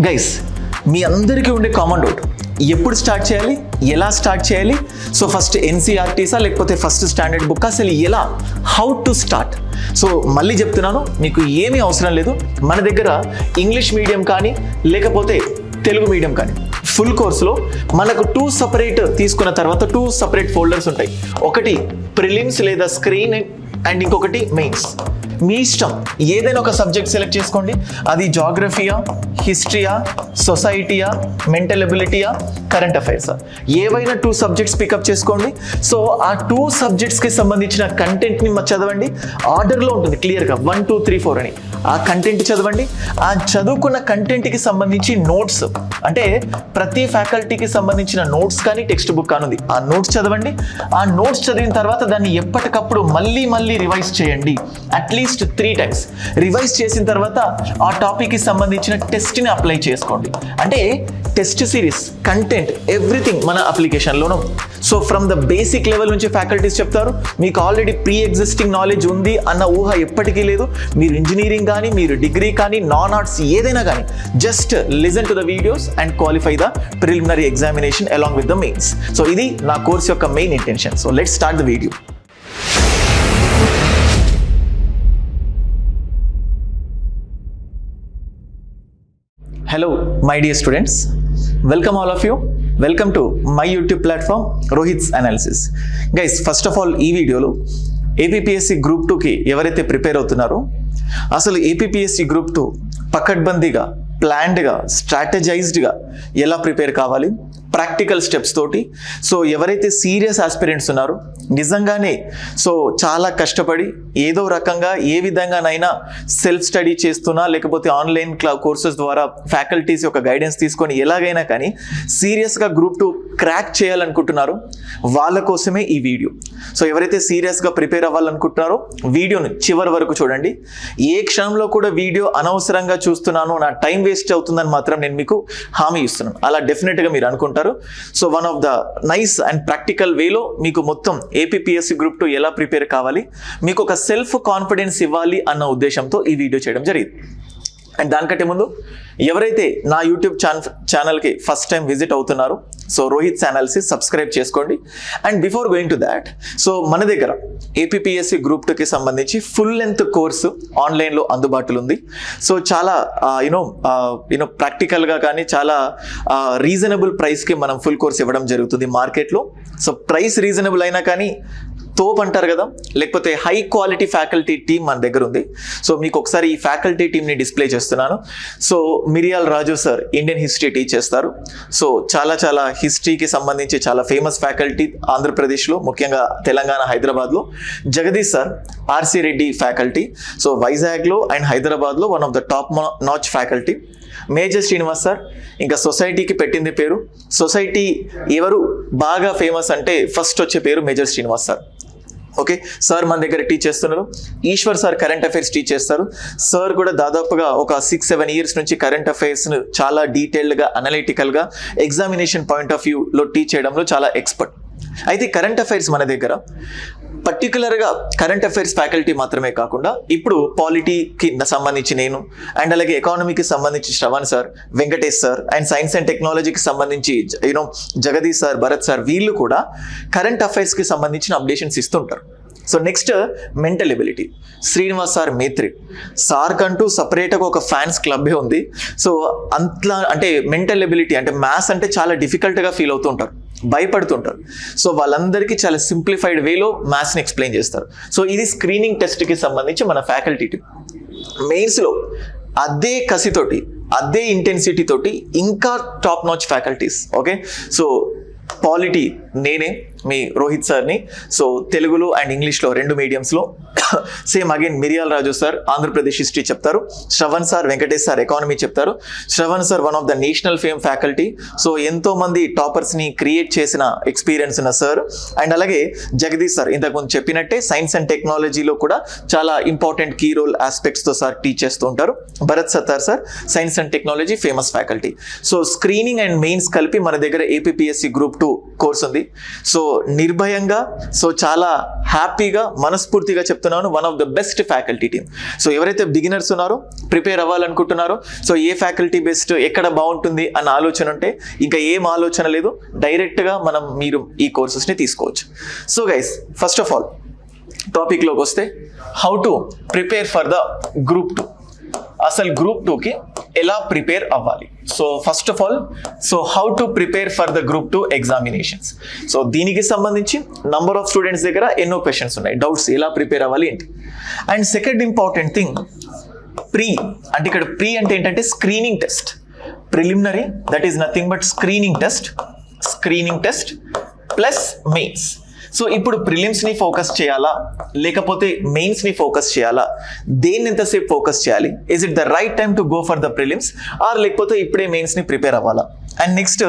Guys, మీ అందరికీ ఉండే common doubt, ఎప్పుడు స్టార్ట్ చేయాలి, ఎలా స్టార్ట్ చేయాలి? సో ఫస్ట్ ఎన్సీఆర్టీసా లేకపోతే ఫస్ట్ స్టాండర్డ్ బుక్, అసలు ఎలా, హౌ టు స్టార్ట్? సో మళ్ళీ చెప్తున్నాను, మీకు ఏమీ అవసరం లేదు. మన దగ్గర ఇంగ్లీష్ మీడియం కానీ లేకపోతే తెలుగు మీడియం కానీ ఫుల్ కోర్సులో మనకు 2 సపరేట్ తీసుకున్న తర్వాత 2 సపరేట్ ఫోల్డర్స్ ఉంటాయి. ఒకటి ప్రిలిమ్స్ లేదా స్క్రీన్ అండ్ ఇంకొకటి మెయిన్స్. మీ ఇష్టం, ఏదైనా ఒక సబ్జెక్ట్ సెలెక్ట్ చేసుకోండి. అది జాగ్రఫీయా, హిస్టరీయా, సొసైటీయా, మెంటల్ ఎబిలిటీయా, కరెంట్ అఫైర్సా, ఏవైనా 2 సబ్జెక్ట్స్ పికప్ చేసుకోండి. సో ఆ 2 సబ్జెక్ట్స్కి సంబంధించిన కంటెంట్ని చదవండి. ఆర్డర్లో ఉంటుంది క్లియర్గా 1, 2, 3, 4 అని. ఆ కంటెంట్ చదవండి. ఆ చదువుకున్న కంటెంట్కి సంబంధించి నోట్స్, అంటే ప్రతి ఫ్యాకల్టీకి సంబంధించిన నోట్స్ కానీ టెక్స్ట్ బుక్ కానుంది, ఆ నోట్స్ చదవండి. ఆ నోట్స్ చదివిన తర్వాత దాన్ని ఎప్పటికప్పుడు మళ్ళీ రివైజ్ చేయండి. అట్లీస్ట్ 3 times రివైజ్ చేసిన తర్వాత ఆ టాపిక్కి సంబంధించిన టెస్ట్ని అప్లై చేసుకోండి. అంటే టెస్ట్ సిరీస్, కంటెంట్, ఎవ్రీథింగ్ మన అప్లికేషన్లోనూ. So from the basic level నుంచి ఫ్యాకల్టీస్ చెప్తారు. మీకు ఆల్రెడీ ప్రీ ఎగ్జిస్టింగ్ నాలెడ్జ్ ఉంది అన్న ఊహ ఎప్పటికీ లేదు. మీరు ఇంజనీరింగ్ కానీ, మీరు డిగ్రీ కానీ, నాన్ ఆర్ట్స్ ఏదైనా కానీ, just listen to the videos and qualify the preliminary examination along with the mains. So ఇది నా కోర్స్ యొక్క main intention. So let's start the video. Hello my dear students, welcome all of you, welcome to my YouTube platform Rohit's Analysis. Guys, first of all ఈ వీడియోలో APPSC group 2కి ఎవరైతే prepare అవుతున్నారో, అసలు APPSC group 2 పకడ్బందీగా, ప్లాన్డ్గా, స్ట్రాటజైజ్డ్గా ఎలా prepare కావాలి, ప్రాక్టికల్ స్టెప్స్ తోటి. సో ఎవరైతే సీరియస్ ఆస్పిరెంట్స్ ఉన్నారో, నిజంగానే సో చాలా కష్టపడి ఏదో రకంగా ఏ విధంగానైనా సెల్ఫ్ స్టడీ చేస్తున్నా లేకపోతే ఆన్లైన్ కోర్సెస్ ద్వారా ఫ్యాకల్టీస్ యొక్క గైడెన్స్ తీసుకొని ఎలాగైనా కానీ సీరియస్గా గ్రూప్ 2 క్రాక్ చేయాలనుకుంటున్నారో వాళ్ళ కోసమే ఈ వీడియో. సో ఎవరైతే సీరియస్గా ప్రిపేర్ అవ్వాలనుకుంటున్నారో వీడియోని చివరి వరకు చూడండి. ఏ క్షణంలో కూడా వీడియో అనవసరంగా చూస్తున్నాను, నా టైం వేస్ట్ అవుతుందని మాత్రం నేను మీకు హామీ ఇస్తున్నాను. అలా డెఫినెట్గా మీరు అనుకుంటారు. So one of the nice and practical వేలో మీకు మొత్తం ఏపీపీఎస్సీ గ్రూప్ 2 ఎలా ప్రిపేర్ కావాలి, మీకు ఒక సెల్ఫ్ కాన్ఫిడెన్స్ ఇవ్వాలి అన్న ఉద్దేశంతో ఈ వీడియో చేయడం జరిగింది. అండ్ దానికంటే ముందు ఎవరైతే నా యూట్యూబ్ ఛానల్కి ఫస్ట్ టైం విజిట్ అవుతున్నారో, సో రోహిత్స్ అనాలిసిస్ సబ్స్క్రైబ్ చేసుకోండి. And before going to that, so మన దగ్గర ఏపీపీఎస్సీ గ్రూప్ 2కి సంబంధించి ఫుల్ లెంత్ కోర్సు ఆన్లైన్లో అందుబాటులో ఉంది. సో చాలా యూనో ప్రాక్టికల్గా కానీ చాలా రీజనబుల్ ప్రైస్కి మనం ఫుల్ కోర్స్ ఇవ్వడం జరుగుతుంది మార్కెట్లో. సో ప్రైస్ రీజనబుల్ అయినా కానీ తోపు అంటారు కదా, లేకపోతే హై క్వాలిటీ ఫ్యాకల్టీ టీమ్ మన దగ్గర ఉంది. సో మీకు ఒకసారి ఈ ఫ్యాకల్టీ టీమ్ని డిస్ప్లే చేస్తున్నాను. So మిరియాల్ Raju sir Indian history teach చేస్తారు. సో చాలా హిస్టరీకి సంబంధించి చాలా ఫేమస్ ఫ్యాకల్టీ ఆంధ్రప్రదేశ్లో, ముఖ్యంగా తెలంగాణ, హైదరాబాద్లో. Jagadish sir RC Reddy faculty, so వైజాగ్లో అండ్ హైదరాబాద్లో one of the top notch faculty. Major Srinivas sir ఇంకా సొసైటీకి పెట్టింది పేరు. సొసైటీ ఎవరు బాగా ఫేమస్ అంటే ఫస్ట్ వచ్చే పేరు major Srinivas sir. Okay, sir మన దగ్గర టీచ్ చేస్తున్నారు. Eshwar sir current affairs teach చేస్తారు. సార్ కూడా దాదాపుగా ఒక 6-7 years నుంచి కరెంట్ అఫైర్స్ను చాలా డీటెయిల్డ్గా, అనలిటికల్గా, ఎగ్జామినేషన్ పాయింట్ ఆఫ్ వ్యూలో టీచ్ చేయడంలో చాలా ఎక్స్పర్ట్. అయితే కరెంట్ అఫైర్స్ మన దగ్గర పర్టికులర్గా కరెంట్ అఫైర్స్ ఫ్యాకల్టీ మాత్రమే కాకుండా ఇప్పుడు పాలిటీకి సంబంధించి నేను, అండ్ అలాగే ఎకానమీకి సంబంధించి Shravan sir, Venkatesh sir, and science and టెక్నాలజీకి సంబంధించి జగదీష్ సార్, భరత్ సార్, వీళ్ళు కూడా కరెంట్ అఫైర్స్కి సంబంధించిన అప్డేషన్స్ ఇస్తుంటారు. So next mental ability, Srinivas sir Metri sir కంటూ సపరేట్గా ఒక ఫ్యాన్స్ క్లబ్బే ఉంది. సో అంతలా అంటే మెంటల్ ఎబిలిటీ అంటే మ్యాథ్స్ అంటే చాలా డిఫికల్ట్గా ఫీల్ అవుతూ ఉంటారు, భయపడుతుంటారు. సో వాళ్ళందరికీ చాలా సింప్లిఫైడ్ వేలో మ్యాథ్స్ని ఎక్స్ప్లెయిన్ చేస్తారు. సో ఇది స్క్రీనింగ్ టెస్ట్కి సంబంధించి మన ఫ్యాకల్టీ టీమ్. మెయిన్స్లో అదే కసితోటి, అదే ఇంటెన్సిటీ తోటి ఇంకా top notch faculties. Okay, so polity నేనే మీ రోహిత్ సార్ని. సో తెలుగులో అండ్ ఇంగ్లీష్లో 2 మీడియంస్లో same again Miriyal Raju sir Andhra Pradesh history చెప్తారు. Shravan sir, Venkatesh sir economy చెప్తారు. Shravan sir one of the national fame faculty. So ఎంతోమంది టాపర్స్ని క్రియేట్ చేసిన ఎక్స్పీరియన్స్ ఉన్న సార్. అండ్ అలాగే జగదీష్ సార్ ఇంతకుముందు చెప్పినట్టే సైన్స్ అండ్ టెక్నాలజీలో కూడా చాలా ఇంపార్టెంట్ కీ రోల్ ఆస్పెక్ట్స్తో సార్ టీచ్ చేస్తూ ఉంటారు. Bharat Sattar sir science and technology famous faculty. So screening and mains కలిపి మన దగ్గర ఏపీపీఎస్సీ గ్రూప్ 2 కోర్స్ ఉంది. సో నిర్భయంగా, సో చాలా హ్యాపీగా, మనస్ఫూర్తిగా చెప్తున్నాను, చెప్తున్నాను, one of the best faculty team. So ఎవరైతే బిగినర్స్ ఉన్నారో, ప్రిపేర్ అవ్వాలనుకుంటున్నారో, సో ఏ ఫ్యాకల్టీ బెస్ట్, ఎక్కడ బాగుంటుంది అన్న ఆలోచన ఉంటే ఇంకా ఏం ఆలోచన లేదు, డైరెక్ట్గా మీరు ఈ కోర్సెస్ని తీసుకోవచ్చు. So guys, first of all టాపిక్లోకి వస్తే, how to prepare for the group 2. అసలు గ్రూప్ 2కి ఎలా ప్రిపేర్ అవ్వాలి? So first of all, so how to prepare for the group 2 examinations. So దీనికి సంబంధించి నంబర్ ఆఫ్ స్టూడెంట్స్ దగ్గర ఎన్నో క్వశ్చన్స్ ఉన్నాయి, డౌట్స్, ఎలా ప్రిపేర్ అవ్వాలి ఏంటి. And second important thing, pre అంటే ఇక్కడ ప్రీ అంటే ఏంటంటే screening test. Preliminary, that is nothing but screening test plus mains. So ఇప్పుడు ప్రిలిమ్స్ని ఫోకస్ చేయాలా లేకపోతే మెయిన్స్ని ఫోకస్ చేయాలా, దేన్ని ఎంతసేపు ఫోకస్ చేయాలి, is it the right time to go for the prelims or లేకపోతే ఇప్పుడే మెయిన్స్ని ప్రిపేర్ అవ్వాలా. అండ్ నెక్స్ట్,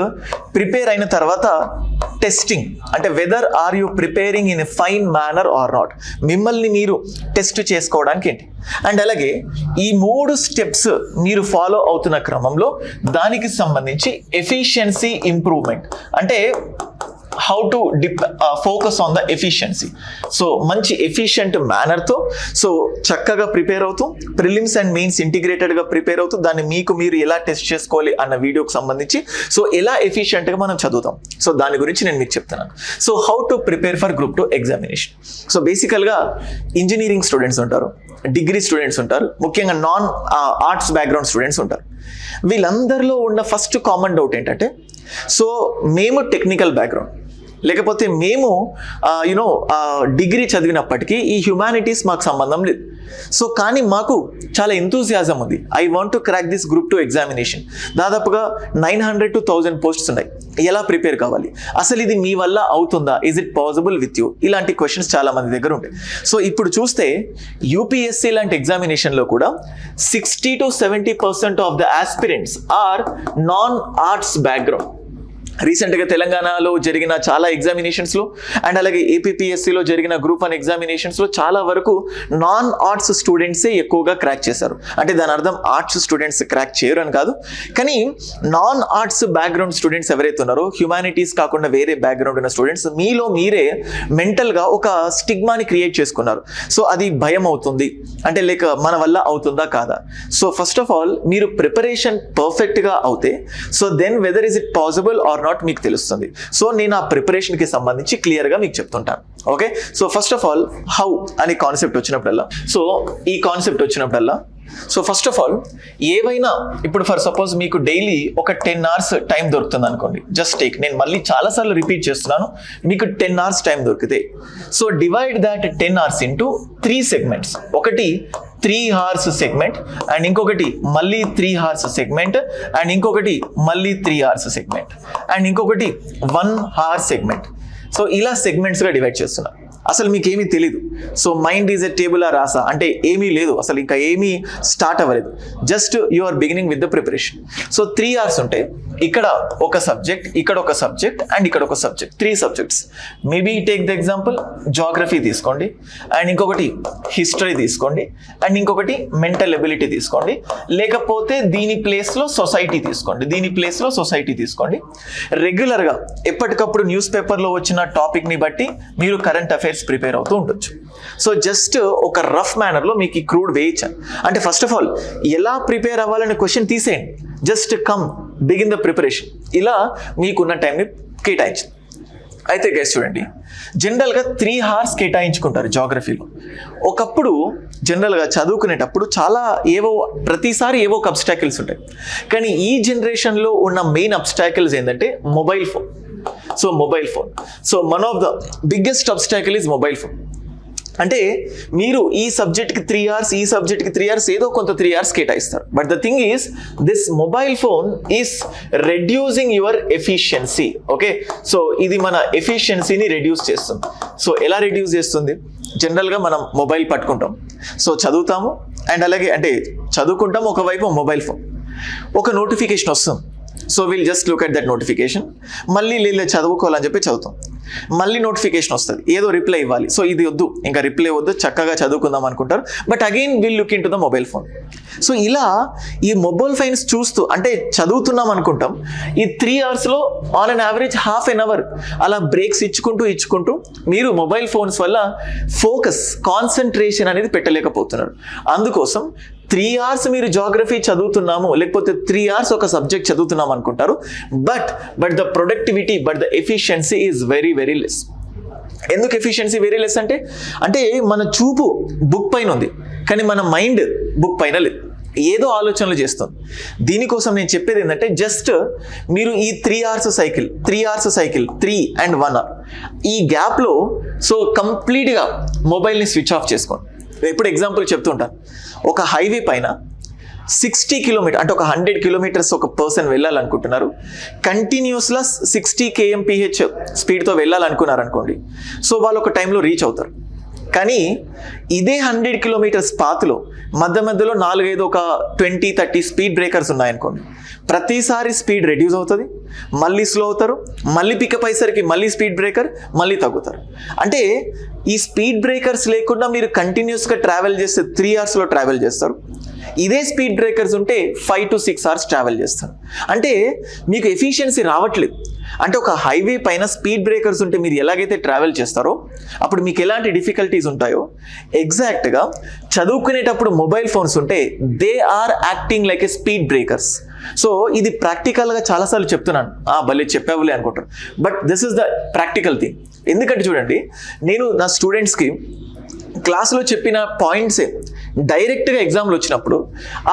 ప్రిపేర్ అయిన తర్వాత టెస్టింగ్, అంటే whether are you preparing in a fine manner or not, మిమ్మల్ని మీరు టెస్ట్ చేసుకోవడానికి ఏంటి. అండ్ అలాగే ఈ 3 స్టెప్స్ మీరు ఫాలో అవుతున్న క్రమంలో దానికి సంబంధించి ఎఫిషియన్సీ ఇంప్రూవ్మెంట్, అంటే how to focus on the efficiency. So మంచి ఎఫిషియంట్ మేనర్తో సో చక్కగా ప్రిపేర్ అవుతూ ప్రిలిమ్స్ అండ్ మెయిన్స్ ఇంటిగ్రేటెడ్గా ప్రిపేర్ అవుతూ దాన్ని మీరు ఎలా టెస్ట్ చేసుకోవాలి అన్న వీడియోకి సంబంధించి సో ఎలా ఎఫిషియంట్గా మనం చదువుతాం, సో దాని గురించి నేను మీకు చెప్తున్నాను. So how to prepare for group 2 examination. So బేసికల్గా ఇంజనీరింగ్ స్టూడెంట్స్ ఉంటారు, డిగ్రీ స్టూడెంట్స్ ఉంటారు, ముఖ్యంగా నాన్ ఆర్ట్స్ బ్యాక్గ్రౌండ్ స్టూడెంట్స్ ఉంటారు. వీళ్ళందరిలో ఉన్న ఫస్ట్ కామన్ డౌట్ ఏంటంటే, సో మేము టెక్నికల్ బ్యాక్గ్రౌండ్ లేకపోతే మేము డిగ్రీ చదివినప్పటికీ ఈ హ్యుమానిటీస్ మాకు సంబంధం లేదు. సో కానీ మాకు చాలా ఎంతూజియాజం ఉంది, I want to crack this group 2 examination. దాదాపుగా 900 to 1000 పోస్ట్స్ ఉన్నాయి, ఎలా ప్రిపేర్ కావాలి, అసలు ఇది మీ వల్ల అవుతుందా, is it possible with you, ఇలాంటి క్వశ్చన్స్ చాలా మంది దగ్గర ఉంటాయి. సో ఇప్పుడు చూస్తే యూపీఎస్సీ లాంటి ఎగ్జామినేషన్లో కూడా 60 to 70% of the aspirants are non arts background. రీసెంట్గా తెలంగాణలో జరిగిన చాలా ఎగ్జామినేషన్స్లో అండ్ అలాగే ఏపీపీఎస్సీలో జరిగిన గ్రూప్ 1 ఎగ్జామినేషన్స్లో చాలా వరకు నాన్ ఆర్ట్స్ స్టూడెంట్సే ఎక్కువగా క్రాక్ చేశారు. అంటే దాని అర్థం ఆర్ట్స్ స్టూడెంట్స్ క్రాక్ చేయరు అని కాదు, కానీ నాన్ ఆర్ట్స్ బ్యాక్గ్రౌండ్ స్టూడెంట్స్ ఎవరైతే ఉన్నారో, హ్యుమానిటీస్ కాకుండా వేరే బ్యాక్గ్రౌండ్ ఉన్న స్టూడెంట్స్, మీలో మీరే మెంటల్గా ఒక స్టిగ్మాని క్రియేట్ చేసుకున్నారు. సో అది భయం అవుతుంది అంటే లేక మన వల్ల అవుతుందా కాదా. సో ఫస్ట్ ఆఫ్ ఆల్ మీరు ప్రిపరేషన్ పర్ఫెక్ట్గా అవుతే so then whether is it possible or not మీకు తెలుస్తుంది. సో నేను ఆ ప్రిపరేషన్కి సంబంధించి క్లియర్గా మీకు చెప్తుంటాను. Okay, so first of all how అనే కాన్సెప్ట్ వచ్చినప్పుడల్లా, సో ఫస్ట్ ఆఫ్ ఆల్ ఏవైనా ఇప్పుడు ఫర్ సపోజ్ మీకు డైలీ ఒక 10 hours టైం దొరుకుతుంది అనుకోండి, జస్ట్ టేక్, నేను మళ్ళీ చాలాసార్లు రిపీట్ చేస్తున్నాను, మీకు 10 hours టైం దొరికితే so divide that 10 hours into 3 segments. ఒకటి 3 hours సెగ్మెంట్ అండ్ ఇంకొకటి మళ్ళీ 3 hours సెగ్మెంట్ అండ్ ఇంకొకటి మళ్ళీ 3 hours సెగ్మెంట్ అండ్ ఇంకొకటి 1 hour సెగ్మెంట్. సో ఇలా సెగ్మెంట్స్గా డివైడ్ చేస్తున్నా. అసలు మీకు ఏమీ తెలీదు. So mind is a table ఆ రాసా అంటే ఏమీ లేదు, అసలు ఇంకా ఏమీ స్టార్ట్ అవ్వలేదు, just you are beginning with the preparation. So 3 hours ఉంటే ఇక్కడ ఒక సబ్జెక్ట్, ఇక్కడ ఒక సబ్జెక్ట్ అండ్ ఇక్కడ ఒక subject, 3 subjects. Maybe take the example geography తీసుకోండి అండ్ ఇంకొకటి హిస్టరీ తీసుకోండి అండ్ ఇంకొకటి మెంటల్ ఎబిలిటీ తీసుకోండి, లేకపోతే దీని ప్లేస్లో సొసైటీ తీసుకోండి. రెగ్యులర్గా ఎప్పటికప్పుడు న్యూస్ పేపర్లో వచ్చిన టాపిక్ని బట్టి మీరు కరెంట్ అఫైర్స్ ప్రిపేర్ అవుతూ ఉండొచ్చు. సో జస్ట్ ఒక రఫ్ మేనర్లో మీకు ఈ క్రూడ్ వేయించాను. అంటే ఫస్ట్ ఆఫ్ ఆల్ ఎలా ప్రిపేర్ అవ్వాలనే క్వశ్చన్ తీసేయండి, just come begin the preparation. ఇలా మీకున్న టైంని కేటాయించండి. అయితే గైస్ చూడండి, జనరల్గా 3 hours కేటాయించుకుంటారు జాగ్రఫీలో. ఒకప్పుడు జనరల్గా చదువుకునేటప్పుడు ప్రతిసారి ఏవో ఒక అబ్స్టాకిల్స్ ఉంటాయి, కానీ ఈ జనరేషన్లో ఉన్న మెయిన్ అబ్స్టాకిల్స్ ఏంటంటే mobile phone. So one of the biggest obstacle is mobile phone. అంటే మీరు ఈ సబ్జెక్ట్కి 3 hours, ఈ సబ్జెక్ట్కి 3 hours, ఏదో కొంత 3 hours కేటాయిస్తారు. But the thing is this mobile phone is reducing your efficiency. Okay, so ఇది మన ఎఫిషియన్సీని రెడ్యూస్ చేస్తుంది. సో ఎలా రెడ్యూస్ చేస్తుంది? జనరల్గా మనం మొబైల్ పట్టుకుంటాం, సో చదువుతాము అండ్ అలాగే అంటే చదువుకుంటాం, ఒకవైపు మొబైల్ ఫోన్, ఒక నోటిఫికేషన్ వస్తుంది, so will just look at that notification, మళ్ళీ చదువుకోవాలని చెప్పి చదువుతాం. మళ్ళీ నోటిఫికేషన్ వస్తుంది, ఏదో రిప్లై ఇవ్వాలి. సో ఇది వద్దు, ఇంకా రిప్లై వద్దు, చక్కగా చదువుకుందాం అనుకుంటారు. But again will look in to the mobile phone. So ఇలా ఈ మొబైల్ ఫోన్స్ చూస్తూ అంటే చదువుతున్నాం అనుకుంటాం, ఈ 3 అవర్స్లో on an average half an hour అలా బ్రేక్స్ ఇచ్చుకుంటూ మీరు మొబైల్ ఫోన్స్ వల్ల ఫోకస్, కాన్సన్ట్రేషన్ అనేది పెట్టలేకపోతున్నారు. అందుకోసం 3 అవర్స్ మీరు జాగ్రఫీ చదువుతున్నాము, లేకపోతే 3 అవర్స్ ఒక సబ్జెక్ట్ చదువుతున్నాం అనుకుంటారు. But the productivity, but the efficiency is very very less. ఎందుకు ఎఫిషియన్సీ వెరీ లెస్ అంటే మన చూపు బుక్ పైన ఉంది, కానీ మన మైండ్ బుక్ పైన లేదు, ఏదో ఆలోచనలు చేస్తుంది. దీనికోసం నేను చెప్పేది ఏంటంటే జస్ట్ మీరు ఈ 3 అవర్స్ సైకిల్ 3 and 1 hour ఈ గ్యాప్లో సో కంప్లీట్గా మొబైల్ని స్విచ్ ఆఫ్ చేసుకోండి. ఎప్పుడు ఎగ్జాంపుల్ చెప్తుంటాను, ఒక హైవే పైన 60 కిలోమీటర్ అంటే ఒక 100 కిలోమీటర్స్ ఒక పర్సన్ వెళ్ళాలనుకుంటున్నారు, కంటిన్యూస్గా 60 kmph స్పీడ్తో వెళ్ళాలనుకున్నారు అనుకోండి. సో వాళ్ళు ఒక టైంలో రీచ్ అవుతారు. కానీ ఇదే 100 కిలోమీటర్స్ పాత్లో మధ్యలో 4-5 ఒక 20-30 స్పీడ్ బ్రేకర్స్ ఉన్నాయనుకోండి. ప్రతిసారి స్పీడ్ రెడ్యూస్ అవుతుంది, మళ్ళీ స్లో అవుతారు, మళ్ళీ పికప్ అయ్యేసరికి మళ్ళీ స్పీడ్ బ్రేకర్, మళ్ళీ తగ్గుతారు. అంటే ఈ స్పీడ్ బ్రేకర్స్ లేకుండా మీరు కంటిన్యూస్గా ట్రావెల్ చేస్తే 3 అవర్స్లో ట్రావెల్ చేస్తారు. ఇదే స్పీడ్ బ్రేకర్స్ ఉంటే 5 to 6 అవర్స్ ట్రావెల్ చేస్తారు. అంటే మీకు ఎఫిషియన్సీ రావట్లేదు. అంటే ఒక హైవే పైన స్పీడ్ బ్రేకర్స్ ఉంటే మీరు ఎలాగైతే ట్రావెల్ చేస్తారో అప్పుడు మీకు ఎలాంటి డిఫికల్టీస్ ఉంటాయో ఎగ్జాక్ట్గా చదువుకునేటప్పుడు మొబైల్ ఫోన్స్ ఉంటే they are acting like a speed breakers. So ఇది ప్రాక్టికల్గా చాలాసార్లు చెప్తున్నాను, భలే చెప్పావులే అనుకుంటారు. But this is the practical thing. ఎందుకంటే చూడండి, నేను నా స్టూడెంట్స్కి క్లాస్లో చెప్పిన పాయింట్సే డైరెక్ట్గా ఎగ్జామ్లో వచ్చినప్పుడు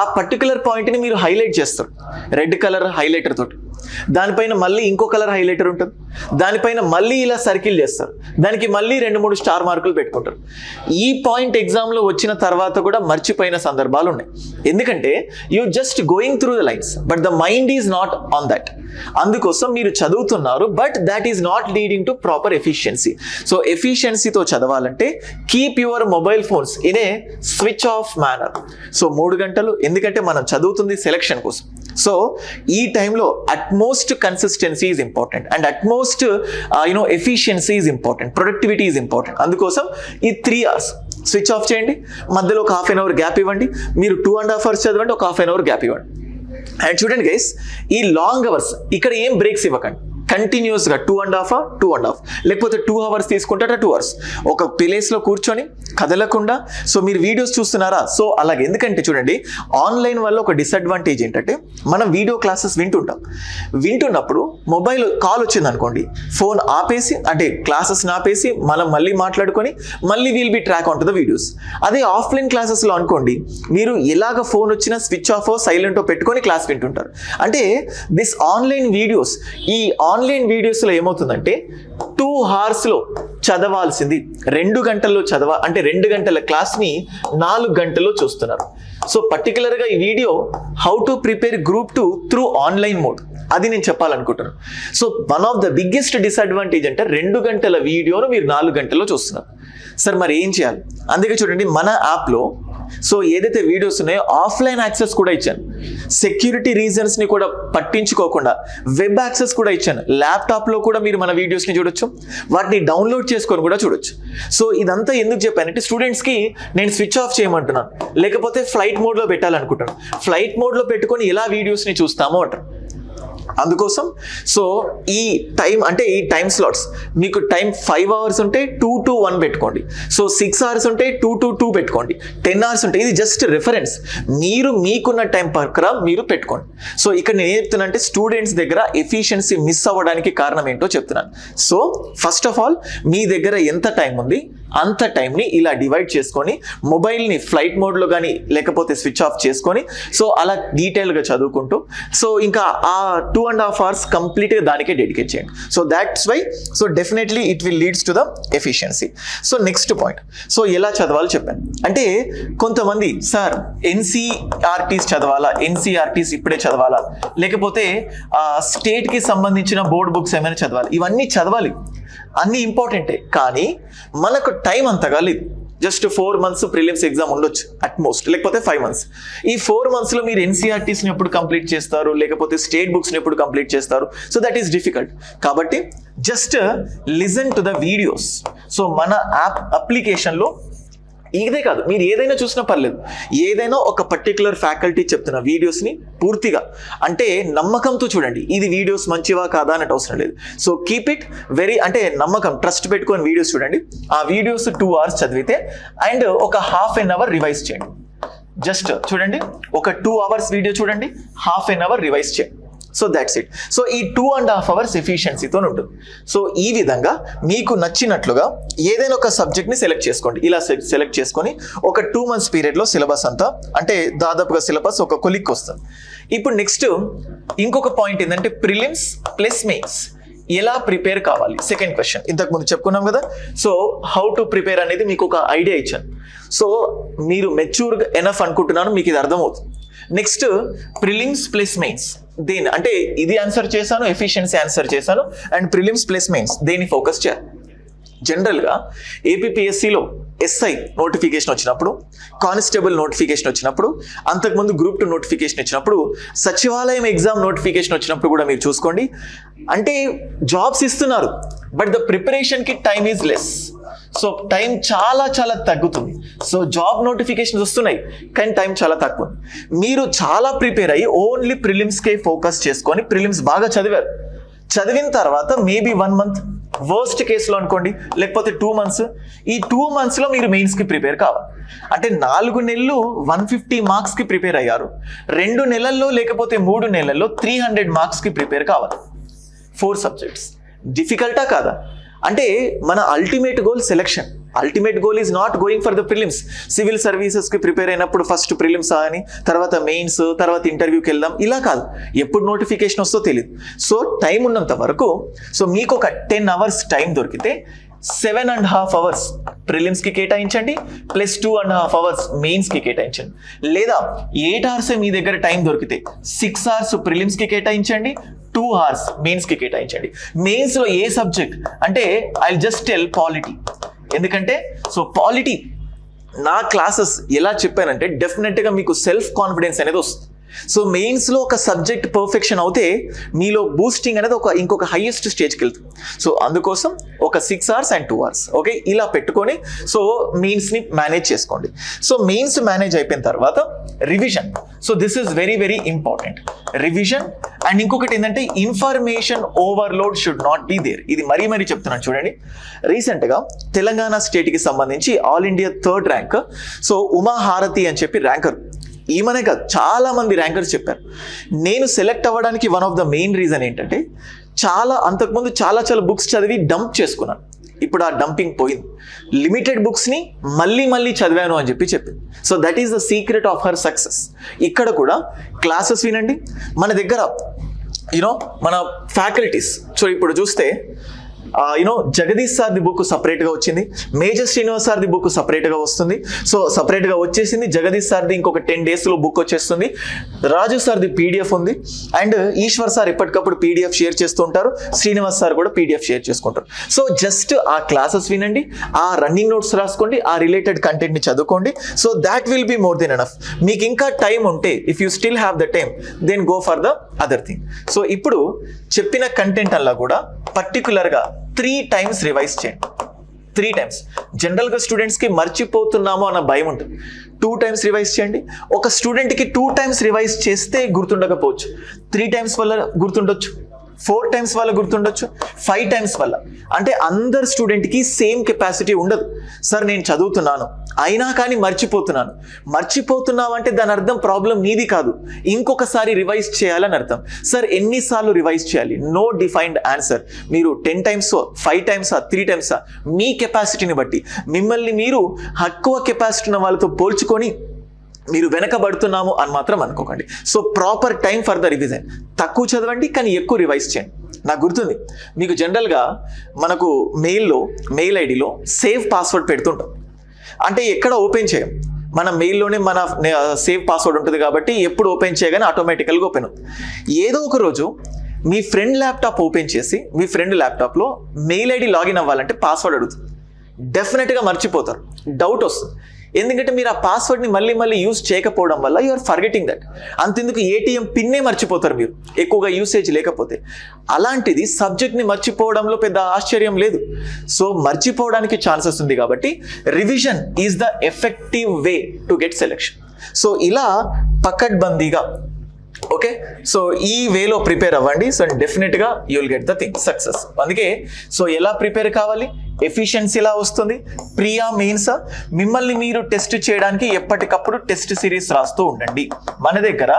ఆ పర్టికులర్ పాయింట్ని మీరు హైలైట్ చేస్తారు రెడ్ కలర్ హైలైటర్ తోటి. దానిపైన మళ్ళీ ఇంకో కలర్ హైలైటర్ ఉంటుంది, దానిపైన మళ్ళీ ఇలా సర్కిల్ చేస్తారు, దానికి మళ్ళీ 2-3 స్టార్ మార్కులు పెట్టుకుంటారు. ఈ పాయింట్ ఎగ్జామ్లో వచ్చిన తర్వాత కూడా మర్చిపోయిన సందర్భాలు ఉన్నాయి. ఎందుకంటే you just going through the lines, but the mind is not on that. అందుకోసం మీరు చదువుతున్నారు, but that is not leading to proper efficiency. So ఎఫిషియన్సీతో చదవాలంటే keep your mobile phones in a switch off manner. So 3 గంటలు, ఎందుకంటే మనం చదువుతుంది selection కోసం. సో ఈ టైంలో utmost consistency is important and utmost efficiency is important, productivity is important. అందుకోసం ఈ 3 అవర్స్ స్విచ్ ఆఫ్ చేయండి, మధ్యలో ఒక హాఫ్ అన్ అవర్ గ్యాప్ ఇవ్వండి. మీరు 2.5 అవర్స్ చదవండి, ఒక హాఫ్ అన్ అవర్ గ్యాప్ ఇవ్వండి. అండ్ చూడండి గైస్, ఈ లాంగ్ అవర్స్ ఇక్కడ ఏం బ్రేక్స్ ఇవ్వకండి, కంటిన్యూస్గా 2.5 లేకపోతే 2 అవర్స్ తీసుకుంటారా 2 అవర్స్ ఒక ప్లేస్లో కూర్చొని కదలకుండా. సో మీరు వీడియోస్ చూస్తున్నారా, సో అలాగే. ఎందుకంటే చూడండి, ఆన్లైన్ వల్ల ఒక డిసడ్వాంటేజ్ ఏంటంటే మనం వీడియో క్లాసెస్ వింటున్నప్పుడు మొబైల్ కాల్ వచ్చింది అనుకోండి, ఫోన్ ఆపేసి అంటే క్లాసెస్ని ఆపేసి మనం మళ్ళీ మాట్లాడుకొని మళ్ళీ will be track on to the videos. అదే ఆఫ్లైన్ క్లాసెస్లో అనుకోండి, మీరు ఎలాగ ఫోన్ వచ్చినా స్విచ్ ఆఫ్ సైలెంటో పెట్టుకొని క్లాస్ వింటుంటారు. అంటే దిస్ ఆన్లైన్ వీడియోస్, ఈ ఆన్లైన్ వీడియోస్లో ఏమవుతుందంటే 2 అవర్స్లో చదవాల్సింది 2 గంటల్లో అంటే 2 గంటల క్లాస్ని 4 గంటల్లో చూస్తున్నారు. సో పర్టికులర్గా ఈ video how to prepare group 2 through online mode, అది నేను చెప్పాలనుకుంటున్నాను. So one of the biggest disadvantage అంటే 2 గంటల వీడియోను మీరు 4 గంటల్లో చూస్తున్నారు. సార్ మరి ఏం చేయాలి? అందుకే చూడండి, మన యాప్లో సో ఏదైతే వీడియోస్ ఉన్నాయో ఆఫ్లైన్ యాక్సెస్ కూడా ఇచ్చాను, సెక్యూరిటీ రీజన్స్ని కూడా పట్టించుకోకుండా వెబ్ యాక్సెస్ కూడా ఇచ్చాను. ల్యాప్టాప్లో కూడా మీరు మన వీడియోస్ని చూడొచ్చు, వాటిని డౌన్లోడ్ చేసుకొని కూడా చూడొచ్చు. సో ఇదంతా ఎందుకు చెప్పానంటే స్టూడెంట్స్కి నేను స్విచ్ ఆఫ్ చేయమంటున్నాను, లేకపోతే ఫ్లైట్ మోడ్లో పెట్టాలనుకుంటాను. ఫ్లైట్ మోడ్లో పెట్టుకొని ఎలా వీడియోస్ని చూస్తామో అంటారు. అందుకోసం సో ఈ టైం స్లాట్స్ మీకు టైం 5 అవర్స్ ఉంటే 2 to 1 పెట్టుకోండి. సో 6 అవర్స్ ఉంటే 2 to 2 పెట్టుకోండి. 10 అవర్స్ ఉంటే ఇది జస్ట్ రిఫరెన్స్, మీరు మీకున్న టైం ప్రకారం మీరు పెట్టుకోండి. సో ఇక్కడ నేను ఏం చెప్తున్నా అంటే స్టూడెంట్స్ దగ్గర ఎఫిషియన్సీ మిస్ అవ్వడానికి కారణం ఏంటో చెప్తున్నాను. సో ఫస్ట్ ఆఫ్ ఆల్ మీ దగ్గర ఎంత టైం ఉంది అంత టైంని ఇలా డివైడ్ చేసుకొని మొబైల్ని ఫ్లైట్ మోడ్లో కానీ లేకపోతే స్విచ్ ఆఫ్ చేసుకొని సో అలా డీటెయిల్గా చదువుకుంటూ సో ఇంకా ఆ 2.5 అవర్స్ కంప్లీట్గా దానికే డెడికేట్ చేయండి. So that's why so definitely it will leads to the efficiency. So next point, so ఎలా చదవాలో చెప్పాను. అంటే కొంతమంది సార్ ఎన్సీఆర్టీస్ చదవాలా, ఎన్సీఆర్టీస్ ఇప్పుడే చదవాలా, లేకపోతే స్టేట్కి సంబంధించిన బోర్డ్ బుక్స్ ఏమైనా చదవాలి, ఇవన్నీ చదవాలి, అన్నీ ఇంపార్టెంటే. కానీ మనకు టైం అంతగా లేదు. జస్ట్ 4 months ప్రిలిమ్స్ ఎగ్జామ్ ఉండొచ్చు అట్మోస్ట్, లేకపోతే 5 months. ఈ 4 monthsలో మీరు ఎన్సీఆర్టీస్ని ఎప్పుడు కంప్లీట్ చేస్తారు, లేకపోతే స్టేట్ బుక్స్ని ఎప్పుడు కంప్లీట్ చేస్తారు? So that is difficult. కాబట్టి just listen to the videos. So మన అప్లికేషన్లో ఇదే కాదు, మీరు ఏదైనా చూసినా పర్లేదు, ఏదైనా ఒక పర్టికులర్ ఫ్యాకల్టీ చెప్తున్న వీడియోస్ని పూర్తిగా అంటే నమ్మకంతో చూడండి. ఇది వీడియోస్ మంచివా కాదా అన్నట్టు అవసరం లేదు. సో కీప్ ఇట్ వెరీ అంటే నమ్మకం, ట్రస్ట్ పెట్టుకొని వీడియోస్ చూడండి. ఆ వీడియోస్ 2 hours చదివితే అండ్ ఒక ½ an hour రివైజ్ చేయండి. జస్ట్ చూడండి, ఒక 2 hours వీడియో చూడండి, ½ an hour రివైజ్ చేయండి. So that's it. సో ఈ 2.5 hours ఎఫిషియన్సీతో ఉంటుంది. సో ఈ విధంగా మీకు నచ్చినట్లుగా ఏదైనా ఒక సబ్జెక్ట్ని సెలెక్ట్ చేసుకోండి. ఇలా సెలెక్ట్ చేసుకొని ఒక 2 months పీరియడ్లో సిలబస్ అంతా అంటే దాదాపుగా సిలబస్ ఒక కొలిక్కి వస్తుంది. ఇప్పుడు నెక్స్ట్ ఇంకొక పాయింట్ ఏంటంటే ప్రిలిమ్స్ ప్లస్ మెయిన్స్ ఎలా ప్రిపేర్ కావాలి? సెకండ్ క్వశ్చన్ ఇంతకుముందు చెప్పుకున్నాం కదా. సో హౌ టు ప్రిపేర్ అనేది మీకు ఒక ఐడియా ఇచ్చాను. సో మీరు మెచ్యూర్గా ఎనఫ్ అనుకుంటున్నాను, మీకు ఇది అర్థమవుతుంది. నెక్స్ట్ ప్రిలిమ్స్ ప్లస్ మెయిన్స్ దేని అంటే ఇది ఆన్సర్ చేశాను, ఎఫిషియన్సీ ఆన్సర్ చేశాను, అండ్ ప్రిలిమ్స్ ప్లస్ మెయిన్స్ దేన్ని ఫోకస్ చేయాలి? జనరల్గా ఏపీపీఎస్సీలో ఎస్ఐ నోటిఫికేషన్ వచ్చినప్పుడు, కానిస్టేబుల్ నోటిఫికేషన్ వచ్చినప్పుడు, అంతకుముందు గ్రూప్ 2 నోటిఫికేషన్ వచ్చినప్పుడు, సచివాలయం ఎగ్జామ్ నోటిఫికేషన్ వచ్చినప్పుడు కూడా మీరు చూసుకోండి, అంటే జాబ్స్ ఇస్తున్నారు బట్ ద ప్రిపరేషన్కి time is less. So time చాలా చాలా తగ్గుతుంది. సో జాబ్ నోటిఫికేషన్స్ వస్తున్నాయి కానీ టైం చాలా తక్కువ. మీరు చాలా ప్రిపేర్ అయ్యి ఓన్లీ ప్రిలిమ్స్కే ఫోకస్ చేసుకొని ప్రిలిమ్స్ బాగా చదివిన తర్వాత మేబీ 1 month వర్స్ట్ కేసులో అనుకోండి, లేకపోతే 2 months. ఈ 2 monthsలో మీరు మెయిన్స్కి ప్రిపేర్ కావాలి. అంటే 4 నెలలు 150 మార్క్స్కి ప్రిపేర్ అయ్యారు, 2 నెలల్లో లేకపోతే 3 నెలల్లో 300 మార్క్స్కి ప్రిపేర్ కావాలి. 4 subjects. డిఫికల్టా కాదా? అంటే మన ultimate goal selection. Ultimate goal is not going for the prelims. Civil సర్వీసెస్కి ప్రిపేర్ అయినప్పుడు ఫస్ట్ ప్రిలిమ్స్ అని, తర్వాత మెయిన్స్, తర్వాత ఇంటర్వ్యూకి వెళ్దాం, ఇలా కాదు. ఎప్పుడు నోటిఫికేషన్ వస్తో తెలియదు. సో టైం ఉన్నంత వరకు సో మీకు ఒక 10 hours టైం దొరికితే 7.5 hours ప్రిలిమ్స్కి కేటాయించండి, ప్లస్ 2.5 hours మెయిన్స్కి కేటాయించండి. లేదా 8 hours మీ దగ్గర టైం దొరికితే 6 hours ప్రిలిమ్స్కి కేటాయించండి, 2 hours మెయిన్స్కి కేటాయించండి. మెయిన్స్లో ఏ సబ్జెక్ట్ అంటే ఐ జస్ట్ టెల్ పాలిటీ. ఎందుకంటే సో పాలిటీ నా క్లాసెస్ ఎలా చెప్పానంటే డెఫినెట్గా మీకు సెల్ఫ్ కాన్ఫిడెన్స్ అనేది వస్తుంది. సో మెయిన్స్లో ఒక సబ్జెక్ట్ పర్ఫెక్షన్ అవుతే మీలో బూస్టింగ్ అనేది ఇంకొక హైయెస్ట్ స్టేజ్కి వెళ్తుంది. సో అందుకోసం ఒక 6 hours and 2 hours ఓకే ఇలా పెట్టుకొని సో మెయిన్స్ని మేనేజ్ చేసుకోండి. సో మెయిన్స్ మేనేజ్ అయిపోయిన తర్వాత revision. So this is very very important, revision. And ఇంకొకటి ఏంటంటే information overload should not be there. ఇది మరీ చెప్తున్నాను చూడండి. రీసెంట్గా తెలంగాణ స్టేట్కి సంబంధించి all India 3rd rank so Umaharathi అని చెప్పి ర్యాంకర్, ఈమెనే కాదు చాలా మంది ర్యాంకర్స్ చెప్పారు. నేను సెలెక్ట్ అవ్వడానికి one of the main reason ఏంటంటే అంతకుముందు చాలా బుక్స్ చదివి డంప్ చేసుకున్నాను. ఇప్పుడు ఆ డంపింగ్ పోయింది. లిమిటెడ్ బుక్స్ని మళ్ళీ చదివాను అని చెప్పింది. So that is the secret of her success. ఇక్కడ కూడా క్లాసెస్ వినండి. మన దగ్గర మన ఫ్యాకల్టీస్ సో ఇప్పుడు చూస్తే జగదీష్ సార్ది బుక్ సపరేట్గా వచ్చింది, మేజర్ శ్రీనివాస్ సార్ది బుక్ సపరేట్గా వస్తుంది. సో సపరేట్గా వచ్చేసింది. జగదీష్ సార్ది ఇంకొక 10 daysలో బుక్ వచ్చేస్తుంది. రాజు సార్ది PDF ఉంది, అండ్ ఈశ్వర్ సార్ ఎప్పటికప్పుడు PDF షేర్ చేస్తూ ఉంటారు, శ్రీనివాస్ సార్ కూడా PDF షేర్ చేసుకుంటారు. సో జస్ట్ ఆ క్లాసెస్ వినండి, ఆ రన్నింగ్ నోట్స్ రాసుకోండి, ఆ రిలేటెడ్ కంటెంట్ని చదువుకోండి. So that will be more than enough. మీకు ఇంకా టైం ఉంటే if you still have the time then go for the other thing. So ఇప్పుడు చెప్పిన కంటెంట్ అలా కూడా పర్టికులర్గా 3 times రివైజ్ చేయండి. 3 times. జనరల్గా స్టూడెంట్స్కి మర్చిపోతున్నామో అన్న భయం ఉంటుంది. 2 times రివైజ్ చేయండి. ఒక స్టూడెంట్కి 2 times రివైజ్ చేస్తే గుర్తుండకపోవచ్చు, 3 times వల్ల గుర్తుండొచ్చు, 4 times వల్ల గుర్తుండొచ్చు, 5 times వల్ల. అంటే అందరు స్టూడెంట్కి సేమ్ కెపాసిటీ ఉండదు. సార్ నేను చదువుతున్నాను అయినా కానీ మర్చిపోతున్నావు అంటే దాని అర్థం ప్రాబ్లం నీది కాదు, ఇంకొకసారి రివైజ్ చేయాలని అర్థం. సార్ ఎన్నిసార్లు రివైజ్ చేయాలి? No defined answer. మీరు 10 times, 5 times, 3 times మీ కెపాసిటీని బట్టి మిమ్మల్ని మీరు తక్కువ కెపాసిటీ ఉన్న వాళ్ళతో పోల్చుకొని మీరు వెనకబడుతున్నాము అని మాత్రం అనుకోకండి. So proper time for the revision. తక్కువ చదవండి కానీ ఎక్కువ రివైజ్ చేయండి. నాకు గుర్తుంది మీకు జనరల్గా మనకు మెయిల్ ఐడిలో సేవ్ పాస్వర్డ్ పెడుతుంటాం. అంటే ఎక్కడ ఓపెన్ చేయం, మన మెయిల్లోనే మన సేవ్ పాస్వర్డ్ ఉంటుంది కాబట్టి ఎప్పుడు ఓపెన్ చేయగానే ఆటోమేటికల్గా ఓపెన్ అవుతుంది. ఏదో ఒక రోజు మీ ఫ్రెండ్ ల్యాప్టాప్ ఓపెన్ చేసి మీ ఫ్రెండ్ ల్యాప్టాప్లో మెయిల్ ఐడి లాగిన్ అవ్వాలంటే పాస్వర్డ్ అడుగుతుంది. డెఫినెట్గా మర్చిపోతారు, డౌట్ వస్తుంది. ఎందుకంటే మీరు ఆ పాస్వర్డ్ని మళ్ళీ మళ్ళీ యూజ్ చేయకపోవడం వల్ల యు ఆర్ ఫర్గెటింగ్ దట్. అంతెందుకు ఏటీఎం పిన్నే మర్చిపోతారు మీరు ఎక్కువగా యూసేజ్ లేకపోతే. అలాంటిది సబ్జెక్ట్ని మర్చిపోవడంలో పెద్ద ఆశ్చర్యం లేదు. సో మర్చిపోవడానికి ఛాన్సెస్ ఉంది కాబట్టి revision is the effective way to get selection. So ఇలా పకడ్బందీగా ఓకే, సో ఈ వేలో ప్రిపేర్ అవ్వండి. సో డెఫినెట్గా you will get the thing success. అందుకే సో ఎలా ప్రిపేర్ కావాలి, ఎఫిషియన్సీ ఎలా వస్తుంది, ప్రియా మెయిన్సా, మిమ్మల్ని మీరు టెస్ట్ చేయడానికి ఎప్పటికప్పుడు టెస్ట్ సిరీస్ రాస్తూ ఉండండి. మన దగ్గర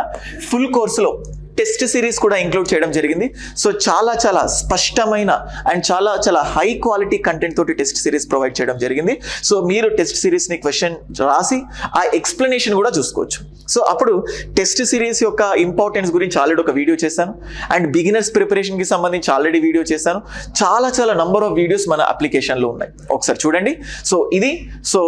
ఫుల్ కోర్సులో టెస్ట్ సిరీస్ కూడా ఇంక్లూడ్ చేయడం జరిగింది. సో చాలా చాలా స్పష్టమైన అండ్ చాలా చాలా హై క్వాలిటీ కంటెంట్ తోటి టెస్ట్ సిరీస్ ప్రొవైడ్ చేయడం జరిగింది. సో మీరు టెస్ట్ సిరీస్ని క్వశ్చన్ రాసి ఆ ఎక్స్ప్లెనేషన్ కూడా చూసుకోవచ్చు. సో అప్పుడు టెస్ట్ సిరీస్ యొక్క ఇంపార్టెన్స్ గురించి ఆల్రెడీ ఒక వీడియో చేశాను, అండ్ బిగినర్స్ ప్రిపరేషన్కి సంబంధించి ఆల్రెడీ వీడియో చేశాను. చాలా చాలా నంబర్ ఆఫ్ వీడియోస్ మన అప్లికేషన్లో ఉన్నాయి, ఒకసారి చూడండి. సో ఇది సో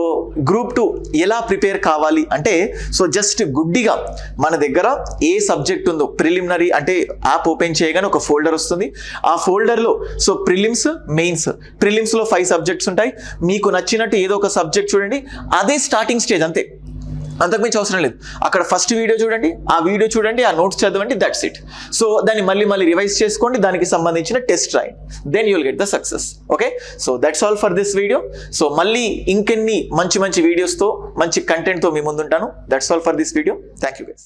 గ్రూప్ 2 ఎలా ప్రిపేర్ కావాలి అంటే, సో జస్ట్ గుడ్డిగా మన దగ్గర ఏ సబ్జెక్ట్ ఉందో ప్రిలిమినరీ అంటే యాప్ ఓపెన్ చేయగానే ఒక ఫోల్డర్ వస్తుంది. ఆ ఫోల్డర్లో సో ప్రిలిమ్స్, మెయిన్స్, ప్రిలిమ్స్లో 5 సబ్జెక్ట్స్ ఉంటాయి. మీకు నచ్చినట్టు ఏదో ఒక సబ్జెక్ట్ చూడండి, అదే స్టార్టింగ్ స్టేజ్, అంతే, అంతకుమించి అవసరం లేదు. అక్కడ ఫస్ట్ వీడియో చూడండి, ఆ వీడియో చూడండి, ఆ నోట్స్ చదవండి, దట్స్ ఇట్. సో దాన్ని మళ్ళీ మళ్ళీ రివైజ్ చేసుకోండి, దానికి సంబంధించిన టెస్ట్ రాయండి, then you will get the success. Okay, so that's all for this video. So మళ్ళీ ఇంకెన్ని మంచి మంచి వీడియోస్తో మంచి కంటెంట్తో మీ ముందుంటాను. That's all for this video. Thank you guys.